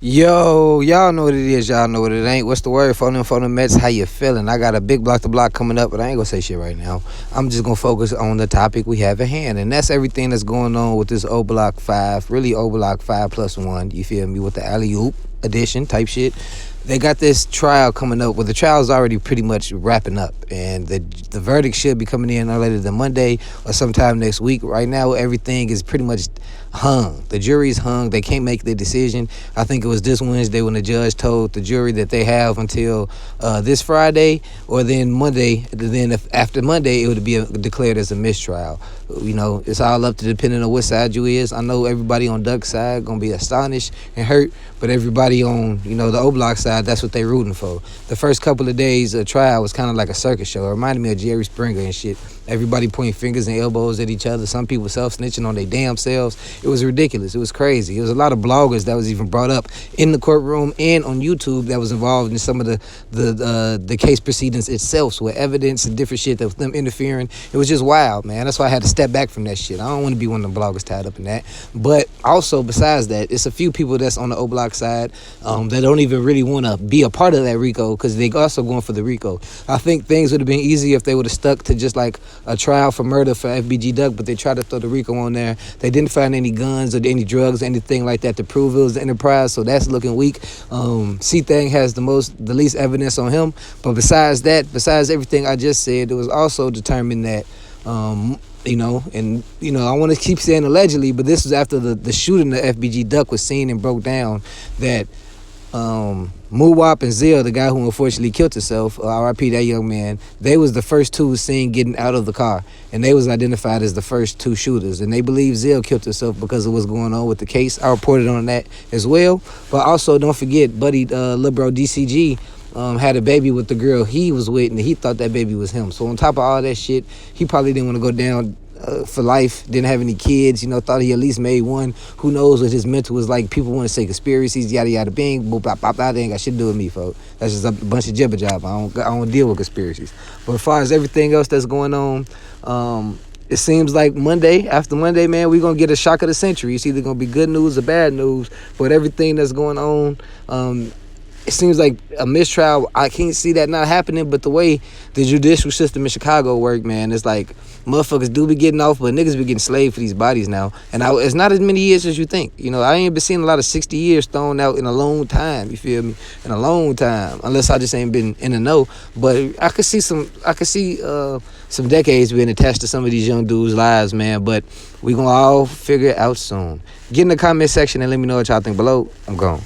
Yo, y'all know what it is, y'all know what it ain't. What's the word? Phone them Mets, how you feeling? I got a big block to block coming up, but I ain't gonna say shit right now. I'm just gonna focus on the topic we have at hand, and that's everything that's going on with this O Block 5, really O Block 5+1, you feel me, with the alley-oop edition type shit. They got this trial coming up. Well, the trial's already pretty much wrapping up, and the verdict should be coming in no later than Monday or sometime next week. Right now, everything is pretty much hung. The jury's hung. They can't make their decision. I think it was this Wednesday when the judge told the jury that they have until this Friday, or then Monday. Then after Monday, it would be declared as a mistrial. You know, it's all up to depending on what side you is. I know everybody on Duck's side gonna be astonished and hurt, but everybody on, you know, the O Block side, that's what they rooting for. The first couple of days of trial was kind of like a circus show. It reminded me of Jerry Springer and shit. Everybody pointing fingers and elbows at each other. Some people self-snitching on their damn selves. It was ridiculous. It was crazy. It was a lot of bloggers that was even brought up in the courtroom and on YouTube that was involved in some of the case proceedings itself, with evidence and different shit that was them interfering. It was just wild, man. That's why I had to step back from that shit. I don't want to be one of the bloggers tied up in that. But also, besides that, it's a few people that's on the O Block side that don't even really want to be a part of that RICO, because they also going for the RICO. I think things would have been easier if they would have stuck to just like a trial for murder for FBG Duck, but they tried to throw the RICO on there. They didn't find any guns or any drugs or anything like that to prove it was the enterprise, so that's looking weak. C-Thang has the least evidence on him, but besides everything I just said, it was also determined that I want to keep saying allegedly, but this was after the shooting of FBG Duck was seen and broke down, that Muwop and Zell, the guy who unfortunately killed himself, RIP that young man, they was the first two seen getting out of the car, and they was identified as the first two shooters, and they believe Zell killed himself because of what's going on with the case. I reported on that as well. But also, don't forget, buddy, lil bro DCG had a baby with the girl he was with, and he thought that baby was him. So on top of all that shit, he probably didn't want to go down for life, didn't have any kids, thought he at least made one. Who knows what his mental was like. People want to say conspiracies, yada yada bing, boop, blah, blah, blah. They ain't got shit to do with me, folks. That's just a bunch of jibber job. I don't deal with conspiracies. But as far as everything else that's going on, it seems like after Monday, man, we're going to get a shock of the century. It's either going to be good news or bad news. But everything that's going on, it seems like a mistrial. I can't see that not happening, but the way the judicial system in Chicago work, man, it's like motherfuckers do be getting off, but niggas be getting slaved for these bodies now. And it's not as many years as you think. I ain't been seeing a lot of 60 years thrown out in a long time, you feel me? In a long time, unless I just ain't been in the know. But I could see some decades being attached to some of these young dudes' lives, man. But we gonna all figure it out soon. Get in the comment section and let me know what y'all think below. I'm gone.